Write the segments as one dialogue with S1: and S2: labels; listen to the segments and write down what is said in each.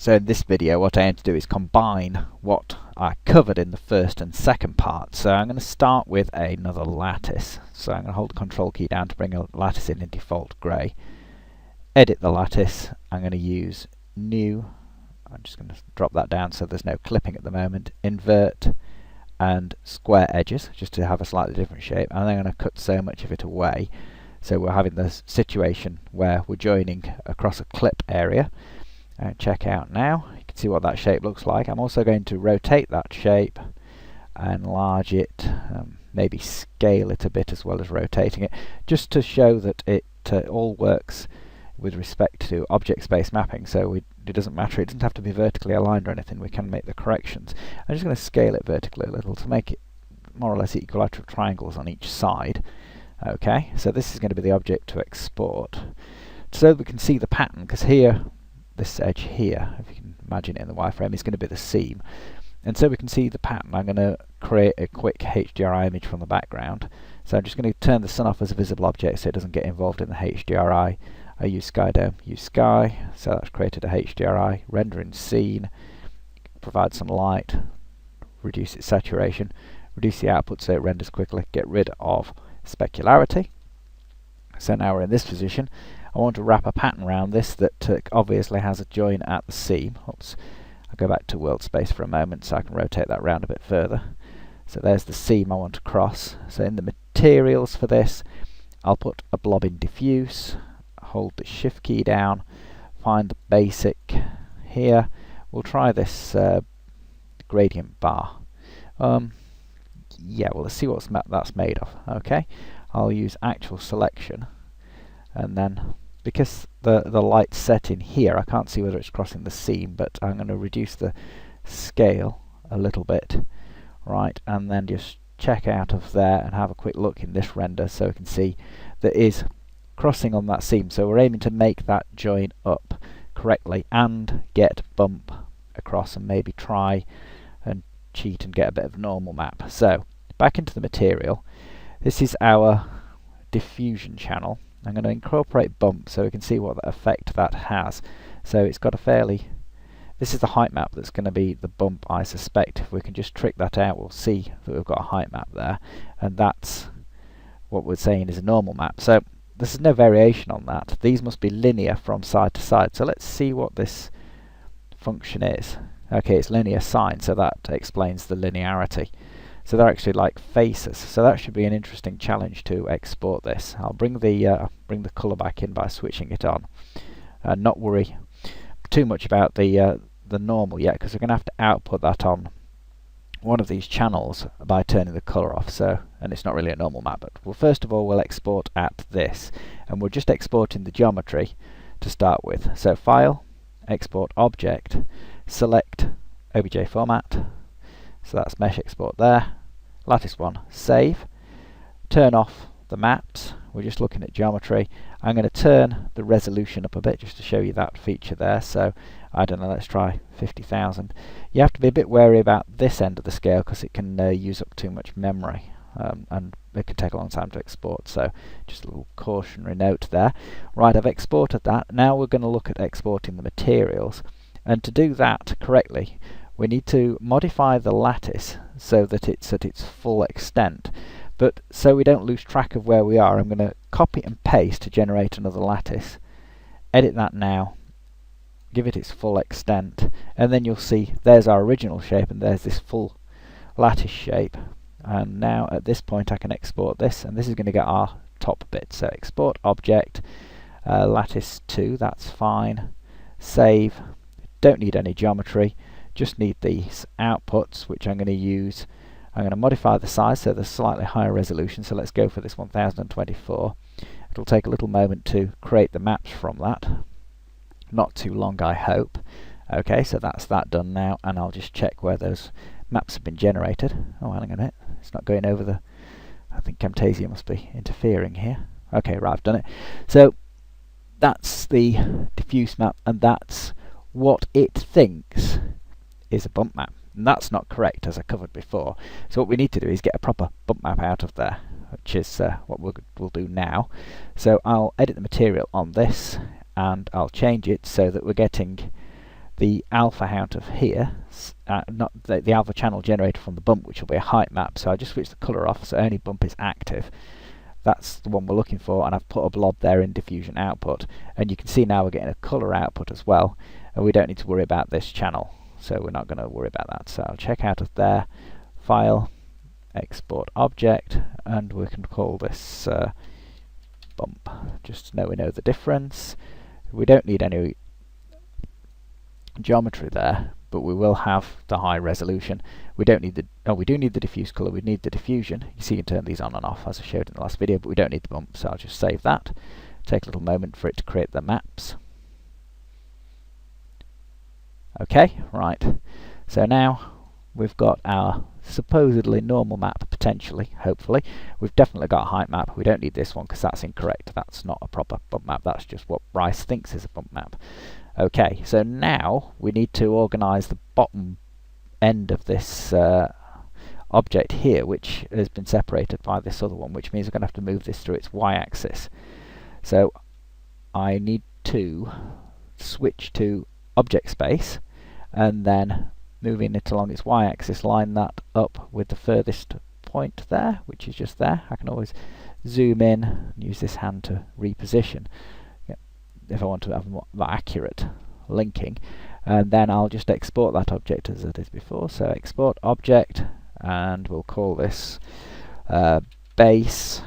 S1: So in this video what I aim to do is combine what I covered in the first and second part. So I'm going to start with another lattice. So I'm going to hold the control key down to bring a lattice in default grey. Edit the lattice. I'm going to use new. I'm just going to drop that down so there's no clipping at the moment. Invert and square edges just to have a slightly different shape. And I'm going to cut so much of it away. So we're having this situation where we're joining across a clip area. Check out now, you can see what that shape looks like. I'm also going to rotate that shape, enlarge it, maybe scale it a bit as well as rotating it, just to show that it all works with respect to object space mapping. So it doesn't matter, it doesn't have to be vertically aligned or anything, we can make the corrections. I'm just going to scale it vertically a little to make it more or less equilateral triangles on each side. Okay, so this is going to be the object to export. So we can see the pattern, because here, this edge here, if you can imagine it in the wireframe, is going to be the seam. And so we can see the pattern. I'm going to create a quick HDRI image from the background. So I'm just going to turn the sun off as a visible object so it doesn't get involved in the HDRI. I use sky dome, use sky, so that's created a HDRI, rendering scene, provide some light, reduce its saturation, reduce the output so it renders quickly, get rid of specularity. So now we're in this position. I want to wrap a pattern around this that obviously has a join at the seam. Oops, I'll go back to world space for a moment so I can rotate that round a bit further. So there's the seam I want to cross. So in the materials for this, I'll put a blob in diffuse, hold the shift key down, find the basic here. We'll try this gradient bar. Yeah, well, let's see what that's made of. Okay, I'll use actual selection, and then because the light's set in here, I can't see whether it's crossing the seam, but I'm going to reduce the scale a little bit, right, and then just check out of there and have a quick look in this render so we can see that is crossing on that seam. So we're aiming to make that join up correctly and get bump across and maybe try and cheat and get a bit of normal map. So back into the material, this is our diffusion channel. I'm going to incorporate bump so we can see what effect that has. So it's got a fairly, this is the height map that's going to be the bump, I suspect. If we can just trick that out, we'll see that we've got a height map there, and that's what we're saying is a normal map. So this is no variation on that. These must be linear from side to side. So let's see what this function is. Okay, it's linear sine, so that explains the linearity. So they're actually like faces. So that should be an interesting challenge to export this. I'll bring the colour back in by switching it on. Not worry too much about the normal yet, because we're going to have to output that on one of these channels by turning the colour off. So, and it's not really a normal map, but well, first of all we'll export at this, and we're just exporting the geometry to start with. So File, Export Object, select OBJ format. So that's mesh export there. Lattice 1, save. Turn off the maps. We're just looking at geometry. I'm going to turn the resolution up a bit just to show you that feature there. So I don't know, let's try 50,000. You have to be a bit wary about this end of the scale because it can use up too much memory, and it can take a long time to export. So just a little cautionary note there. Right, I've exported that. Now we're going to look at exporting the materials. And to do that correctly, we need to modify the lattice so that it's at its full extent. But so we don't lose track of where we are, I'm going to copy and paste to generate another lattice. Edit that now, give it its full extent, and then you'll see there's our original shape and there's this full lattice shape. And now at this point I can export this, and this is going to get our top bit. So export object, lattice 2, that's fine. Save. Don't need any geometry. Just need these outputs, which I'm going to use. I'm going to modify the size so there's slightly higher resolution, so let's go for this 1024. It'll take a little moment to create the maps from that. Not too long, I hope. Okay, so that's that done now, and I'll just check where those maps have been generated. Oh, hang on a minute, it's not going over the, I think Camtasia must be interfering here. Okay, right, I've done it. So that's the diffuse map, and that's what it thinks is a bump map, and that's not correct as I covered before. So what we need to do is get a proper bump map out of there, which is what we'll do now. So I'll edit the material on this, and I'll change it so that we're getting the alpha out of here, not the alpha channel generated from the bump, which will be a height map. So I just switch the colour off so only bump is active. That's the one we're looking for, and I've put a blob there in diffusion output, and you can see now we're getting a colour output as well, and we don't need to worry about this channel, so we're not going to worry about that. So I'll check out of there, File, Export Object, and we can call this bump, just so we know the difference. We don't need any geometry there, but we will have the high resolution. We don't need the, oh, we do need the diffuse colour, we need the diffusion. You see you can turn these on and off as I showed in the last video, but we don't need the bump, so I'll just save that. Take a little moment for it to create the maps. Okay, right, so now we've got our supposedly normal map, potentially, hopefully. We've definitely got a height map. We don't need this one because that's incorrect. That's not a proper bump map, that's just what Bryce thinks is a bump map. Okay, so now we need to organise the bottom end of this object here, which has been separated by this other one, which means we're going to have to move this through its y-axis. So I need to switch to object space, and then moving it along its y-axis, line that up with the furthest point there, which is just there. I can always zoom in and use this hand to reposition if I want to have more accurate linking, and then I'll just export that object as it is before. So export object, and we'll call this base,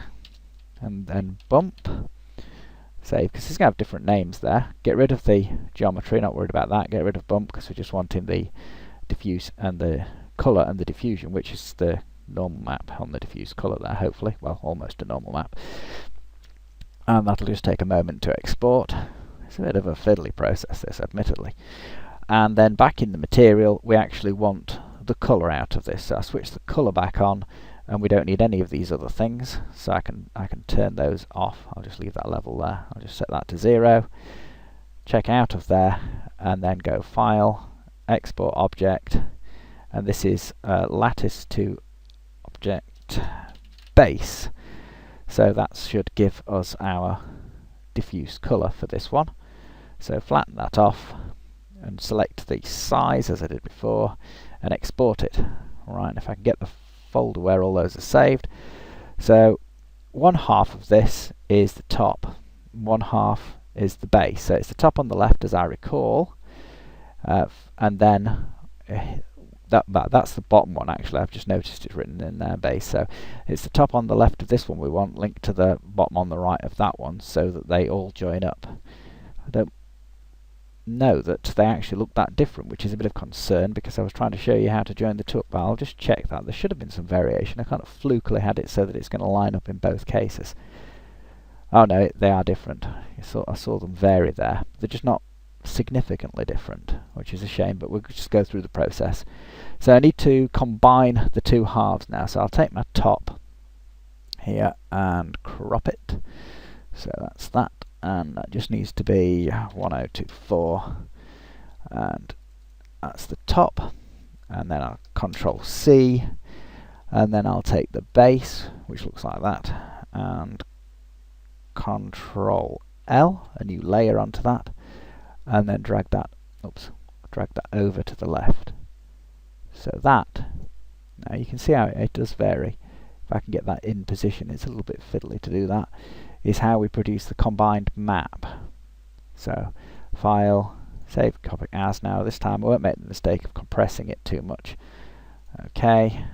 S1: and then bump. Save, because it's going to have different names there. Get rid of the geometry, not worried about that. Get rid of bump because we're just wanting the diffuse and the colour and the diffusion, which is the normal map on the diffuse colour there, hopefully. Well, almost a normal map. And that'll just take a moment to export. It's a bit of a fiddly process, this, admittedly. And then back in the material, we actually want the colour out of this. So I switch the colour back on, and we don't need any of these other things, so I can turn those off. I'll just leave that level there. I'll just set that to 0. Check out of there, and then go File, Export Object, and this is lattice to object base. So that should give us our diffuse colour for this one. So flatten that off and select the size as I did before and export it. Alright, and if I can get the folder where all those are saved. So one half of this is the top, one half is the base. So it's the top on the left as I recall, and then that's the bottom one actually. I've just noticed it's written in there, base. So it's the top on the left of this one we want linked to the bottom on the right of that one so that they all join up. I don't know that they actually look that different, which is a bit of concern because I was trying to show you how to join the two up, but I'll just check that. There should have been some variation. I kind of flukily had it so that it's going to line up in both cases. Oh no, they are different. I saw them vary there. They're just not significantly different, which is a shame, but we'll just go through the process. So I need to combine the two halves now, so I'll take my top here and crop it. So that's that, and that just needs to be 1024, and that's the top, and then I'll Control C, and then I'll take the base, which looks like that, and Control L, a new layer onto that, and then drag that over to the left. So that, now you can see how it does vary. If I can get that in position, it's a little bit fiddly to do that, is how we produce the combined map. So File, Save, Copy As. Now this time I won't make the mistake of compressing it too much. Okay,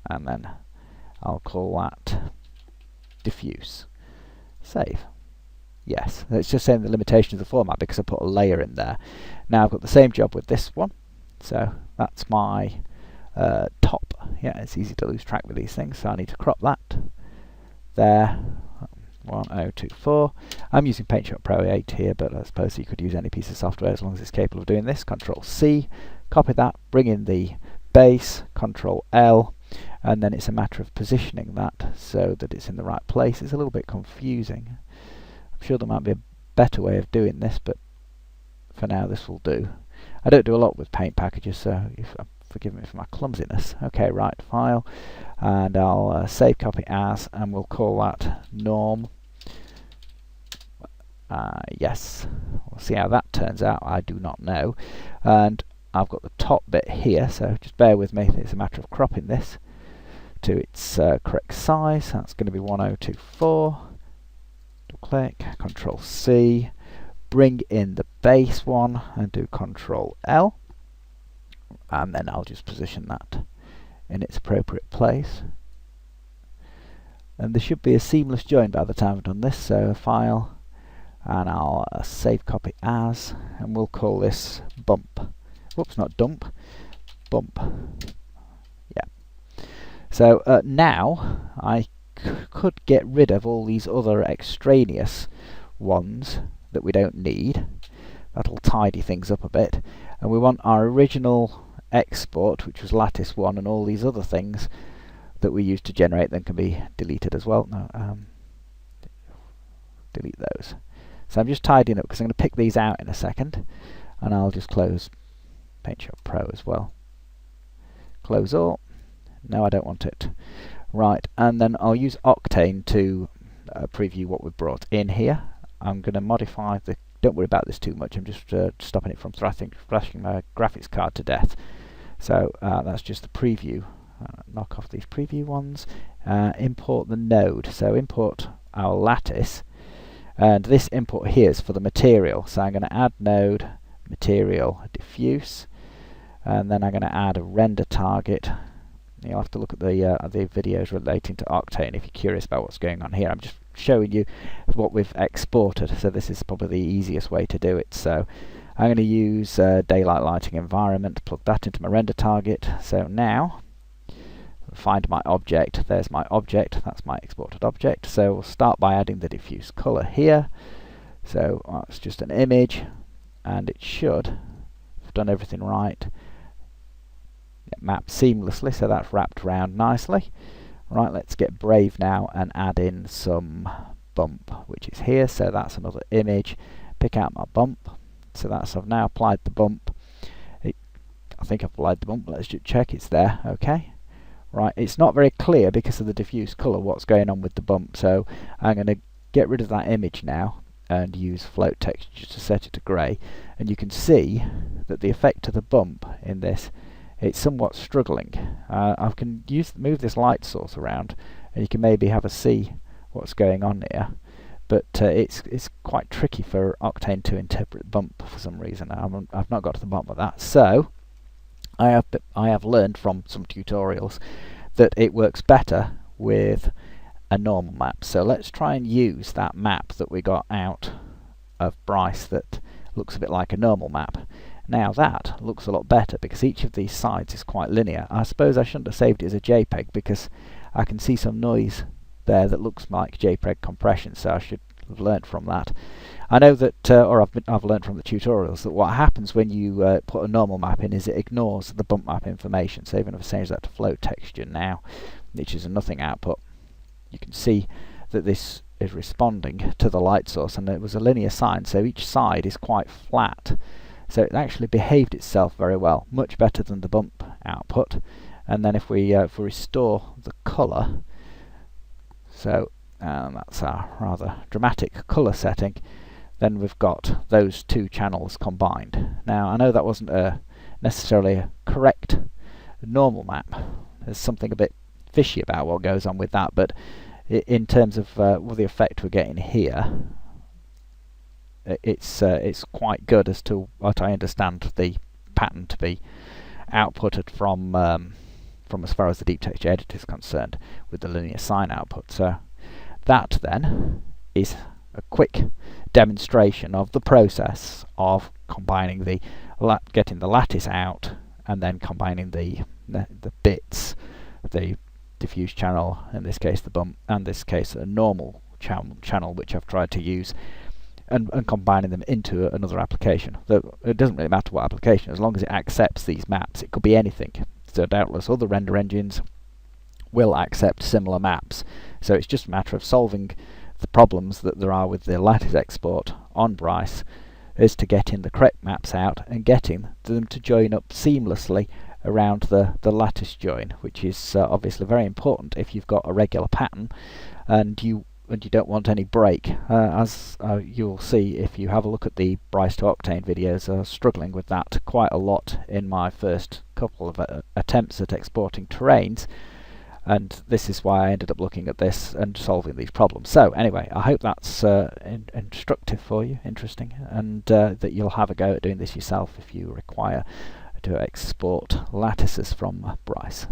S1: and then I'll call that Diffuse. Save. Yes, it's just saying the limitations of the format because I put a layer in there. Now I've got the same job with this one. So that's my top. Yeah, it's easy to lose track with these things, so I need to crop that. There, 1024. I'm using PaintShop Pro 8 here, but I suppose you could use any piece of software as long as it's capable of doing this. Control C, copy that, bring in the base, Control L, and then it's a matter of positioning that so that it's in the right place. It's a little bit confusing. I'm sure there might be a better way of doing this, but for now this will do. I don't do a lot with paint packages, so forgive me for my clumsiness. Okay, right, File, and I'll save, copy as, and we'll call that norm Yes, we'll see how that turns out. I do not know. And I've got the top bit here, so just bear with me. It's a matter of cropping this to its correct size. That's going to be 1024. Double click, Control C, bring in the base one and do Control L, and then I'll just position that in its appropriate place. And there should be a seamless join by the time I've done this, so File, and I'll save copy as, and we'll call this bump. Whoops, not dump, bump. Yeah. So now I could get rid of all these other extraneous ones that we don't need. That'll tidy things up a bit. And we want our original export, which was lattice 1, and all these other things that we used to generate then can be deleted as well. No, delete those. So I'm just tidying up because I'm going to pick these out in a second, and I'll just close PaintShop Pro as well. Close all. No, I don't want it. Right, and then I'll use Octane to preview what we've brought in here. I'm going to modify the, don't worry about this too much, I'm just stopping it from flashing my graphics card to death. So that's just the preview. Knock off these preview ones. Import the node, so import our lattice, and this import here is for the material. So I'm going to add node, material, diffuse, and then I'm going to add a render target. You'll have to look at the videos relating to Octane if you're curious about what's going on here. I'm just showing you what we've exported, so this is probably the easiest way to do it. So I'm going to use daylight lighting environment, plug that into my render target. So now find my object. There's my object. That's my exported object. So we'll start by adding the diffuse color here. So it's just an image, and it should, if I've done everything right, map seamlessly, so that's wrapped around nicely. Right, let's get brave now and add in some bump, which is here. So that's another image. Pick out my bump. So that's, I've now applied the bump. I think I've applied the bump. Let's just check it's there. Okay. Right, it's not very clear because of the diffuse color what's going on with the bump. So I'm going to get rid of that image now and use float texture to set it to grey. And you can see that the effect of the bump in this, it's somewhat struggling. I can move this light source around, and you can maybe have a see what's going on here. But it's quite tricky for Octane to interpret bump for some reason. I've not got to the bottom of that. So I have learned from some tutorials that it works better with a normal map. So let's try and use that map that we got out of Bryce that looks a bit like a normal map. Now that looks a lot better because each of these sides is quite linear. I suppose I shouldn't have saved it as a JPEG because I can see some noise there that looks like JPEG compression, so I should have learnt from that. I know that, or I've learnt from the tutorials, that what happens when you put a normal map in is it ignores the bump map information. So even if I change that to float texture now, which is a nothing output, you can see that this is responding to the light source, and it was a linear sign, so each side is quite flat. So it actually behaved itself very well, much better than the bump output. And then if we restore the colour, so that's our rather dramatic colour setting, then we've got those two channels combined. Now I know that wasn't necessarily a correct normal map. There's something a bit fishy about what goes on with that, but in terms of the effect we're getting here, it's quite good as to what I understand the pattern to be outputted from as far as the deep texture editor is concerned with the linear sign output. So that then is a quick demonstration of the process of combining getting the lattice out and then combining the bits, the diffuse channel, in this case the bump, and in this case a normal channel which I've tried to use, and combining them into another application. So it doesn't really matter what application, as long as it accepts these maps. It could be anything. So doubtless other render engines will accept similar maps. So it's just a matter of solving the problems that there are with the lattice export on Bryce, is to getting the correct maps out and getting them to join up seamlessly around the lattice join, which is obviously very important if you've got a regular pattern and you and you don't want any break. As you'll see if you have a look at the Bryce to Octane videos, I was struggling with that quite a lot in my first couple of attempts at exporting terrains, and this is why I ended up looking at this and solving these problems. So anyway, I hope that's instructive for you, interesting, and that you'll have a go at doing this yourself if you require to export lattices from Bryce.